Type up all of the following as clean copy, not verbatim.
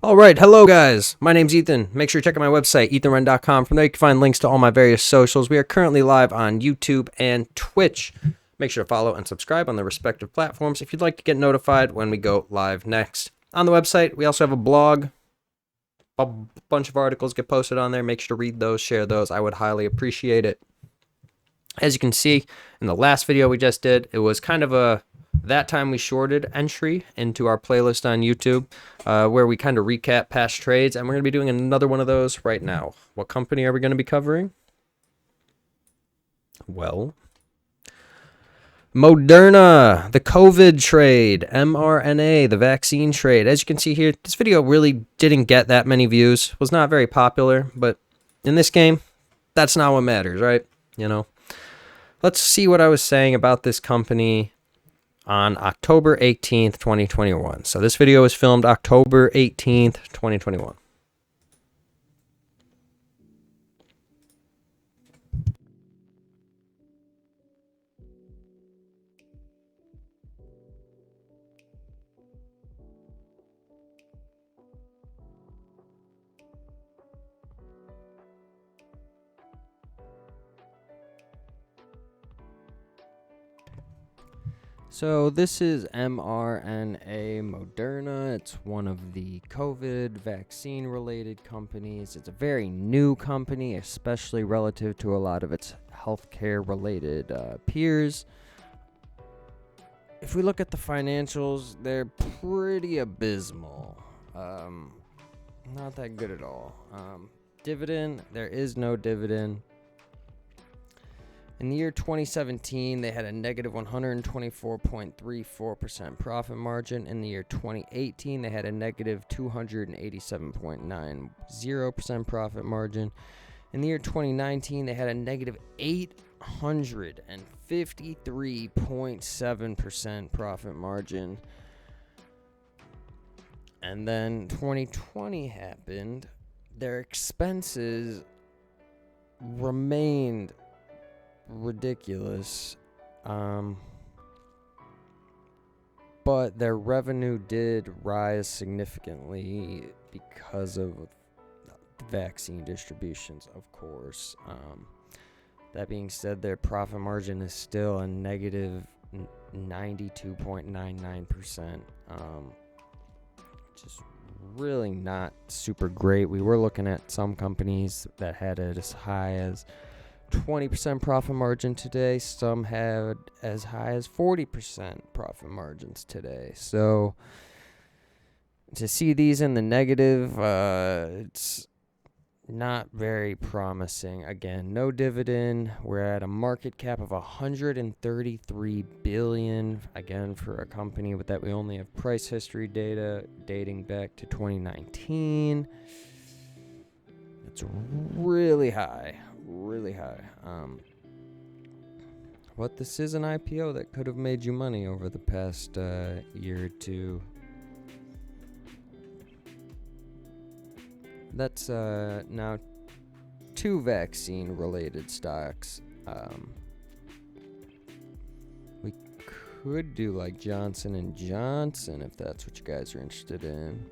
All right, hello guys. My name's Ethan. Make sure to check out my website, ethanwrenn.com. From there you can find links to all my various socials. We are currently live on YouTube and Twitch. Make sure to follow and subscribe on the respective platforms if you'd like to get notified when we go live next. On the website, we also have a blog. A bunch of articles get posted on there. Make sure to read those, share those. I would highly appreciate it. As you can see in the last video we just did, it was kind of a that time we shorted entry into our playlist on YouTube where we kind of recap past trades, and we're going to be doing another one of those right now. What company are we going to be covering? Well, Moderna, the COVID trade, MRNA, the vaccine trade. As you can see here, this video really didn't get that many views, was not very popular, but in this game, that's not what matters, right? You know, let's see what I was saying about this company on October 18th, 2021. So this video was filmed October 18th, 2021. So this is MRNA Moderna. It's one of the COVID vaccine-related companies. It's a very new company, especially relative to a lot of its healthcare-related peers. If we look at the financials, they're pretty abysmal. Not that good at all. Dividend, there is no dividend. In the year 2017, they had a negative 124.34% profit margin. In the year 2018, they had a negative 287.90% profit margin. In the year 2019, they had a negative 853.7% profit margin. And then 2020 happened. Their expenses remained ridiculous, but their revenue did rise significantly because of the vaccine distributions, of course. That being said, their profit margin is still a negative 92.99%, which is really not super great. We were looking at some companies that had it as high as 20% profit margin today. Some had as high as 40% profit margins today. So to see these in the negative, it's not very promising. Again, no dividend. We're at a market cap of 133 billion. Again, for a company with that, we only have price history data dating back to 2019. It's really high. Really high. But this is an IPO that could have made you money over the past year or two. That's now two vaccine related stocks. We could do like Johnson & Johnson if that's what you guys are interested in.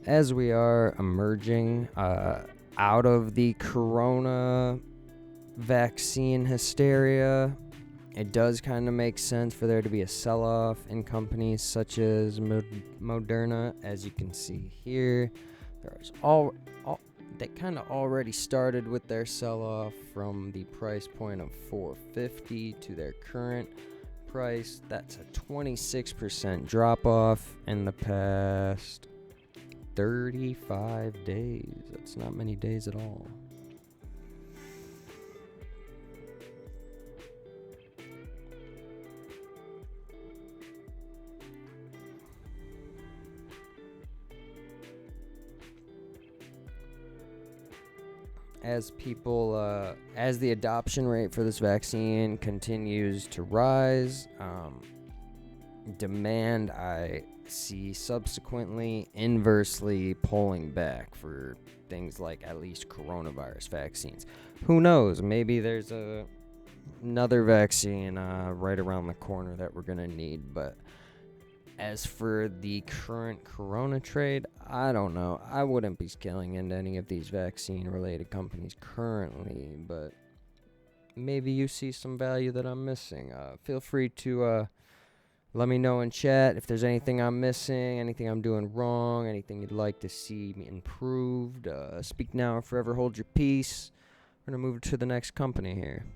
As we are emerging out of the corona vaccine hysteria, it does kind of make sense for there to be a sell-off in companies such as Moderna. As you can see here, there's they kind of already started with their sell-off from the price point of $450 to their current price. That's a 26% drop off in the past 35 days. That's not many days at all. As as the adoption rate for this vaccine continues to rise, demand I see subsequently inversely pulling back for things like at least coronavirus vaccines. Who knows? Maybe there's another vaccine right around the corner that we're gonna need, but as for the current corona trade, I don't know. I wouldn't be scaling into any of these vaccine-related companies currently, but maybe you see some value that I'm missing. Feel free to let me know in chat if there's anything I'm missing, anything I'm doing wrong, anything you'd like to see improved. Speak now or forever hold your peace. We're going to move to the next company here.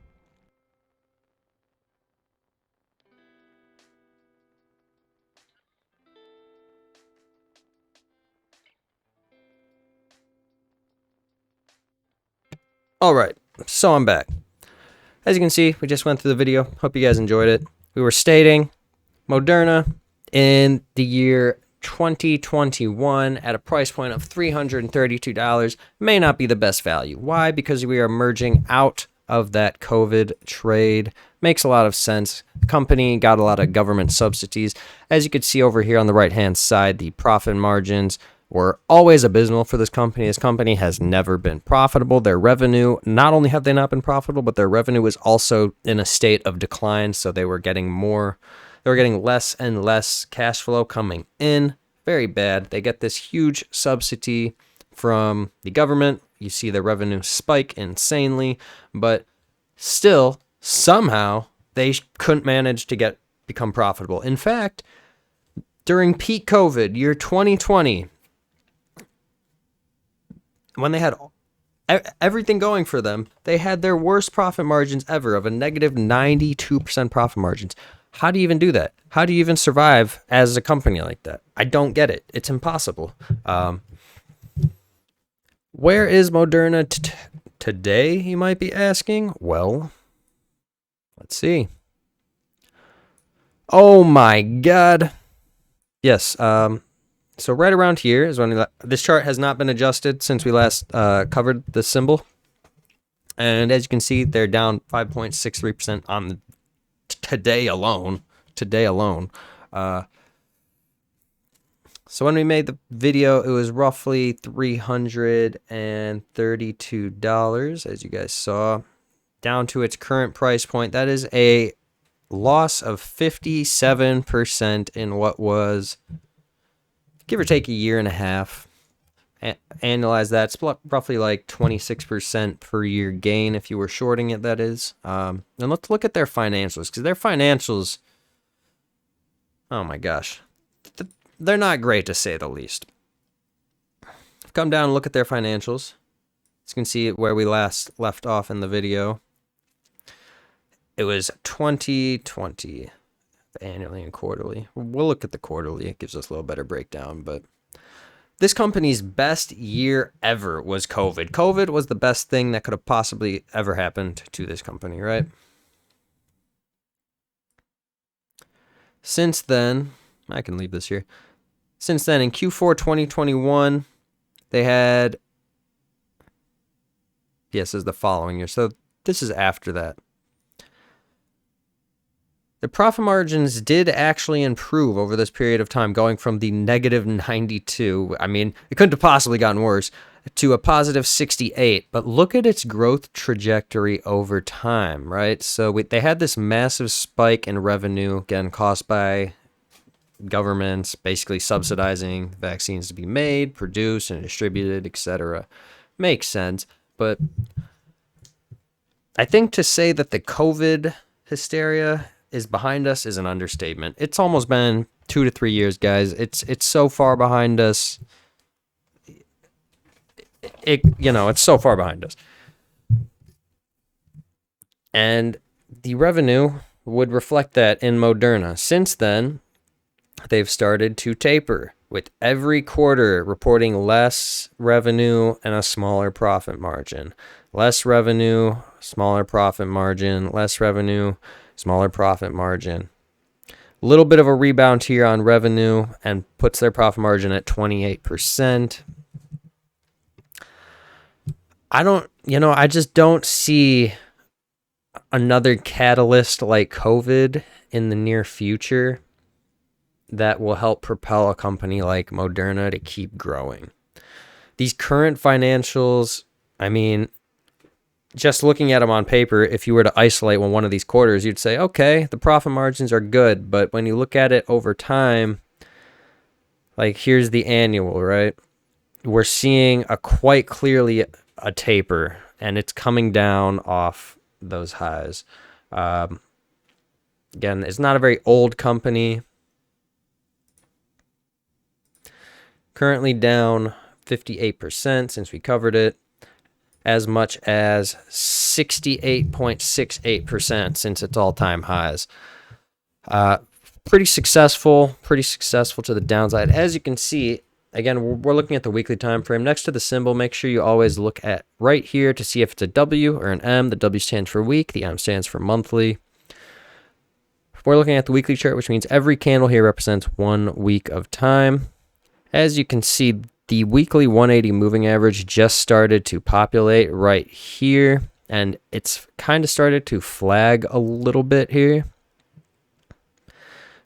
Alright, so I'm back. As you can see, we just went through the video. Hope you guys enjoyed it. We were stating Moderna in the year 2021 at a price point of $332 may not be the best value. Why? Because we are merging out of that COVID trade. Makes a lot of sense. The company got a lot of government subsidies. As you can see over here on the right-hand side, the profit margins were always abysmal for this company. This company has never been profitable. Their revenue, not only have they not been profitable, but their revenue was also in a state of decline. So they were getting less and less cash flow coming in. Very bad. They get this huge subsidy from the government. You see the revenue spike insanely, but still, somehow, they couldn't manage to become profitable. In fact, during peak COVID, year 2020, when they had everything going for them, they had their worst profit margins ever of a negative 92% profit margins. How do you even do that? How do you even survive as a company like that? I don't get it. It's impossible. Where is Moderna today, you might be asking? Well, let's see. Oh my God. Yes, so right around here is when this chart has not been adjusted since we last covered the symbol. And as you can see, they're down 5.63% on today alone. So when we made the video, it was roughly $332, as you guys saw, down to its current price point. That is a loss of 57% in what was, give or take, a year and a half. Analyze that. It's roughly like 26% per year gain if you were shorting it, that is. And let's look at their financials, because their financials, oh my gosh, they're not great to say the least. Come down and look at their financials. As you can see where we last left off in the video. It was 2020, annually and quarterly. We'll look at the quarterly. It gives us a little better breakdown, but this company's best year ever was COVID. COVID was the best thing that could have possibly ever happened to this company, right? Since then, I can leave this here. Since then, in Q4 2021, they had, yes, is the following year. So this is after that. The profit margins did actually improve over this period of time, going from the negative 92, I mean, it couldn't have possibly gotten worse, to a positive 68. But look at its growth trajectory over time, right? So they had this massive spike in revenue, again, caused by governments basically subsidizing vaccines to be made, produced, and distributed, etc. Makes sense. But I think to say that the COVID hysteria is behind us is an understatement. It's almost been 2 to 3 years, guys. It's so far behind us. It's so far behind us. And the revenue would reflect that in Moderna. Since then, they've started to taper, with every quarter reporting less revenue and a smaller profit margin. Less revenue, smaller profit margin, less revenue, smaller profit margin. A little bit of a rebound here on revenue and puts their profit margin at 28%. I just don't see another catalyst like COVID in the near future that will help propel a company like Moderna to keep growing. These current financials, I mean, just looking at them on paper, if you were to isolate one of these quarters, you'd say, okay, the profit margins are good. But when you look at it over time, like here's the annual, right? We're seeing quite clearly a taper, and it's coming down off those highs. Again, it's not a very old company. Currently down 58% since we covered it, as much as 68.68% since its all-time highs. Pretty successful to the downside. As you can see, again, we're looking at the weekly time frame. Next to the symbol, make sure you always look at right here to see if it's a W or an M. The W stands for week, the M stands for monthly. We're looking at the weekly chart, which means every candle here represents 1 week of time. As you can see, the weekly 180 moving average just started to populate right here, and it's kind of started to flag a little bit here.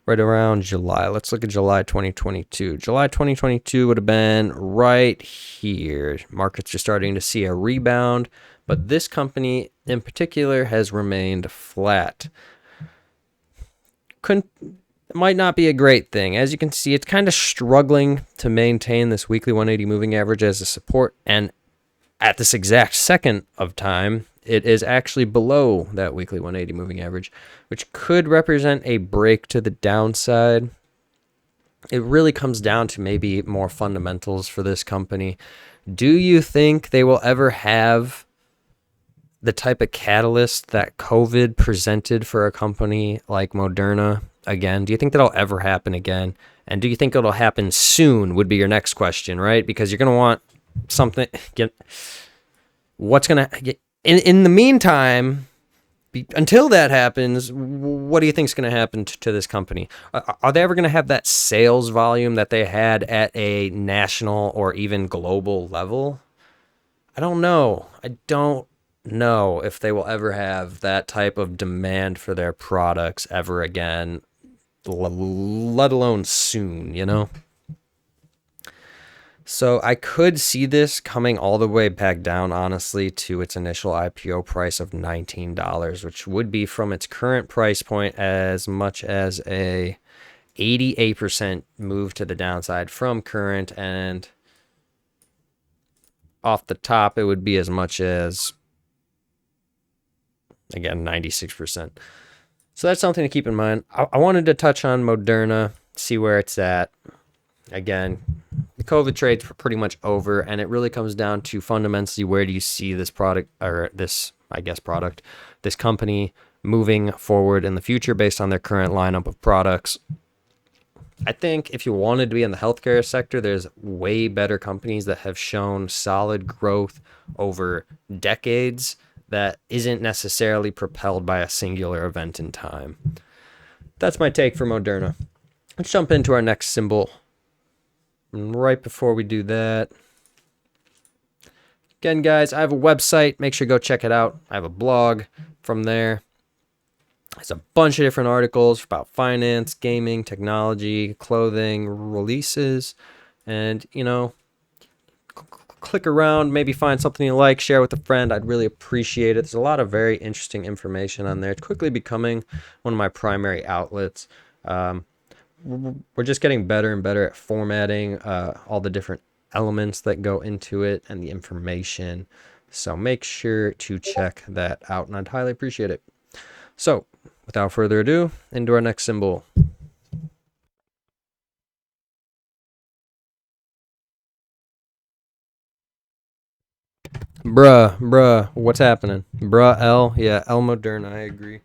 Right around July. Let's look at July 2022. July 2022 would have been right here. Markets are starting to see a rebound, but this company in particular has remained flat. Might not be a great thing. As you can see, it's kind of struggling to maintain this weekly 180 moving average as a support, and at this exact second of time, it is actually below that weekly 180 moving average, which could represent a break to the downside. It really comes down to maybe more fundamentals for this company. Do you think they will ever have the type of catalyst that COVID presented for a company like Moderna again? Do you think that'll ever happen again? And do you think it'll happen soon would be your next question, right? Because you're going to want something. What's going to get in the meantime, until that happens, what do you think is going to happen to this company? Are they ever going to have that sales volume that they had at a national or even global level? I don't know. I don't know if they will ever have that type of demand for their products ever again, let alone soon, you know? So I could see this coming all the way back down, honestly, to its initial IPO price of $19, which would be from its current price point as much as a 88% move to the downside from current, and off the top, it would be as much as, again, 96%. So that's something to keep in mind. I wanted to touch on Moderna, see where it's at. Again, the COVID trade's pretty much over, and it really comes down to fundamentally where do you see this product, or this, I guess, product, this company moving forward in the future based on their current lineup of products. I think if you wanted to be in the healthcare sector, there's way better companies that have shown solid growth over decades that isn't necessarily propelled by a singular event in time. That's my take for Moderna. Let's jump into our next symbol. And right before we do that, again, guys, I have a website. Make sure you go check it out. I have a blog from there. There's a bunch of different articles about finance, gaming, technology, clothing, releases, and, you know, click around, maybe find something you like, share with a friend. I'd really appreciate it. There's a lot of very interesting information on there. It's quickly becoming one of my primary outlets. We're just getting better and better at formatting all the different elements that go into it and the information. So make sure to check that out, and I'd highly appreciate it. So without further ado, into our next symbol. Bruh, what's happening? Bruh, L? Yeah, L Moderna, I agree.